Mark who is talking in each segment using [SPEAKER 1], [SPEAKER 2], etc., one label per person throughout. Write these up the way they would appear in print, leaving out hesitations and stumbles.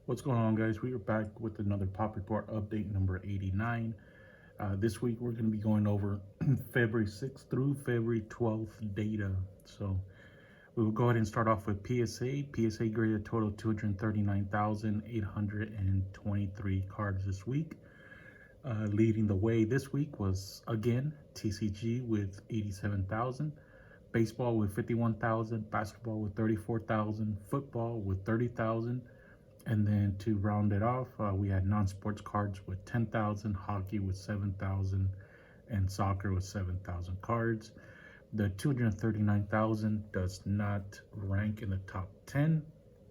[SPEAKER 1] What's going on, guys? We are back with another pop report update number 89. This week we're going to be going over February 6th through February 12th data. So we will go ahead and start off with PSA. PSA graded a total of 239,823 cards this week. Leading the way this week was, again, TCG with 87,000. Baseball with 51,000, basketball with 34,000, football with 30,000, and then to round it off, we had non-sports cards with 10,000, hockey with 7,000, and soccer with 7,000 cards. The 239,000 does not rank in the top 10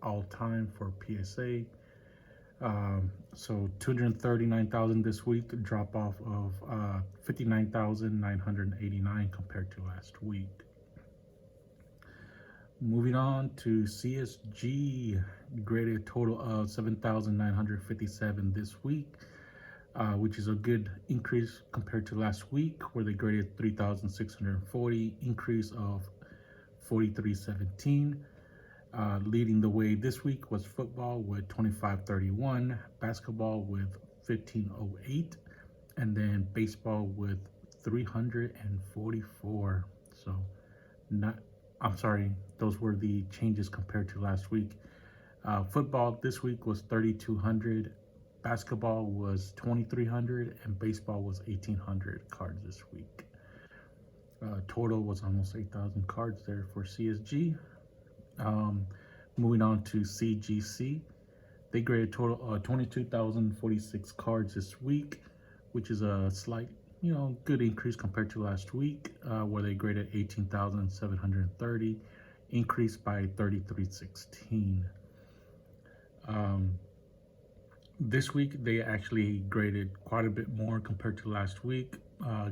[SPEAKER 1] all time for PSA. So 239,000 this week, drop off of 59,989 compared to last week. Moving on to CSG, graded a total of 7,957 this week, which is a good increase compared to last week, where they graded 3,640, increase of 4317. Leading the way this week was football with 2531, basketball with 1508, and then baseball with 344. So I'm sorry, those were the changes compared to last week. Football this week was 3,200, basketball was 2,300, and baseball was 1,800 cards this week. Total was almost 8,000 cards there for CSG. Moving on to CGC, they graded a total of 22,046 cards this week, which is a slight good increase compared to last week, where they graded 18,730, increased by 3,316. This week they actually graded quite a bit more compared to last week,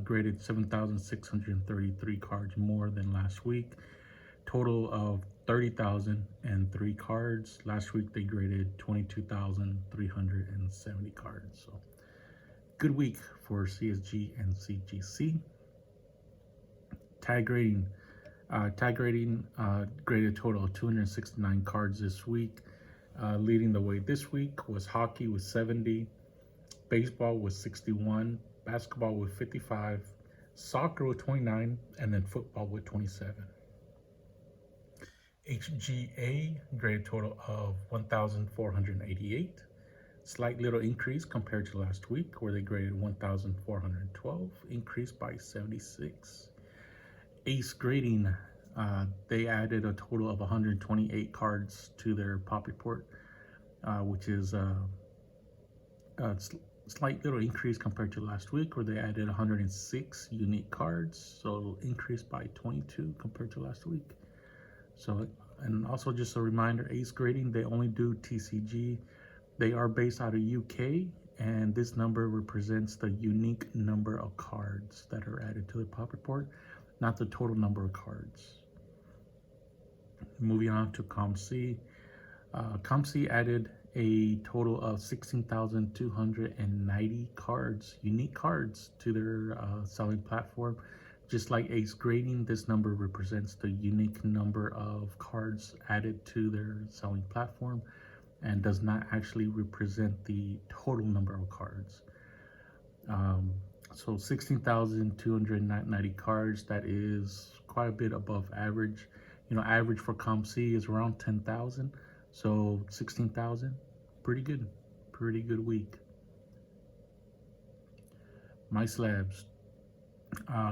[SPEAKER 1] graded 7,633 cards more than last week, total of 30,003 cards. Last week they graded 22,370 cards. So good week for CSG and CGC. Tag grading graded a total of 269 cards this week. Leading the way this week was hockey with 70, baseball with 61, basketball with 55, soccer with 29, and then football with 27. HGA graded a total of 1,488. Slight little increase compared to last week, where they graded 1,412, increased by 76. Ace grading, they added a total of 128 cards to their pop report, which is a slight little increase compared to last week, where they added 106 unique cards, so increased by 22 compared to last week. So, and also just a reminder, Ace grading, they only do TCG. They are based out of UK, and this number represents the unique number of cards that are added to the pop report, not the total number of cards. Moving on to COMC. COMC added a total of 16,290 cards, unique cards, to their selling platform. Just like Ace grading, this number represents the unique number of cards added to their selling platform and does not actually represent the total number of cards. So 16,290 cards, that is quite a bit above average. Average for COMC is around 10,000. So 16,000, pretty good week. MySlabs,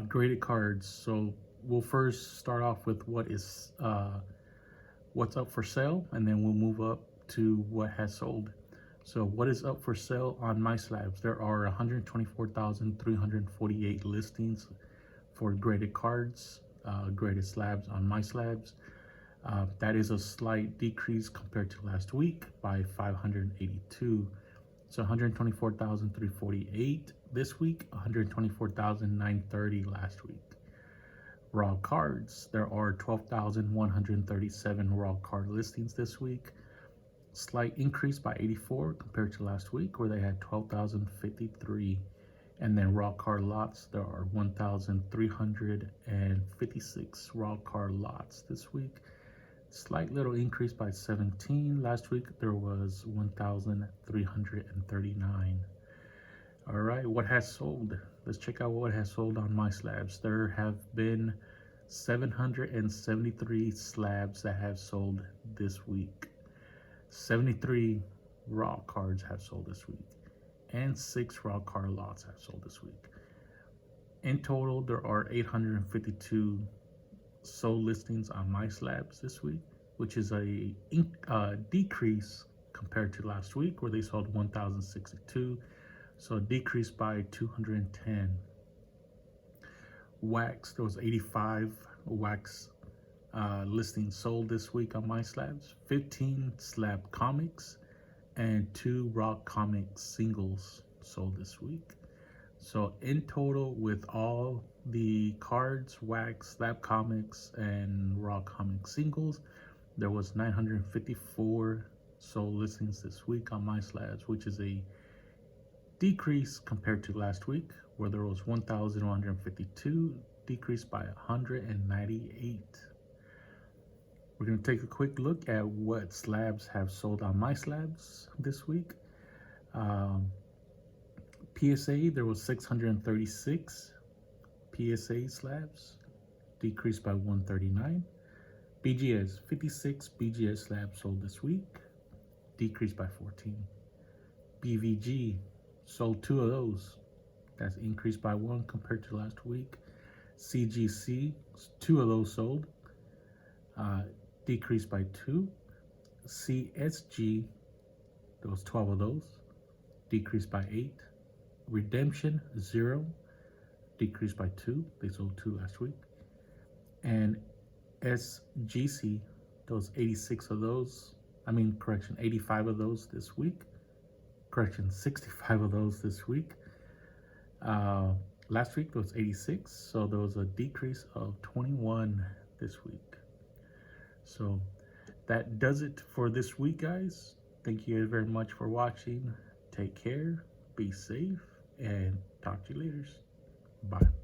[SPEAKER 1] graded cards. So we'll first start off with what's up for sale, and then we'll move up to what has sold. So what is up for sale on MySlabs? There are 124,348 listings for graded cards, graded slabs on MySlabs. That is a slight decrease compared to last week by 582. So 124,348 this week, 124,930 last week. Raw cards, there are 12,137 raw card listings this week. Slight increase by 84 compared to last week, where they had 12,053. And then raw card lots, there are 1,356 raw card lots this week. Slight little increase by 17. Last week there was 1,339. All right, what has sold? Let's check out what has sold on MySlabs. There have been 773 slabs that have sold this week. 73 raw cards have sold this week, and 6 raw card lots have sold this week. In total, there are 852 sold listings on MySlabs this week, which is a decrease compared to last week where they sold 1,062. So a decrease by 210. Wax, there was 85 wax listings sold this week on MySlabs. 15 slab comics and 2 raw comic singles sold this week. So in total, with all the cards, wax, slab comics, and raw comic singles, there was 954 sold listings this week on MySlabs, which is a decrease compared to last week where there was 1,152, decreased by 198. We're going to take a quick look at what slabs have sold on MySlabs this week. PSA, there was 636 PSA slabs, decreased by 139. BGS, 56 BGS slabs sold this week, decreased by 14. BVG, sold 2 of those. That's increased by 1 compared to last week. CGC, 2 of those sold, decreased by 2. CSG, there was 12 of those, decreased by 8. Redemption, 0, decreased by 2. They sold 2 last week. And SGC, those 86 of those, 85 of those this week. 65 of those this week. Last week there was 86, so there was a decrease of 21 this week. So that does it for this week, guys. Thank you very much for watching. Take care, be safe, and talk to you later. Bye.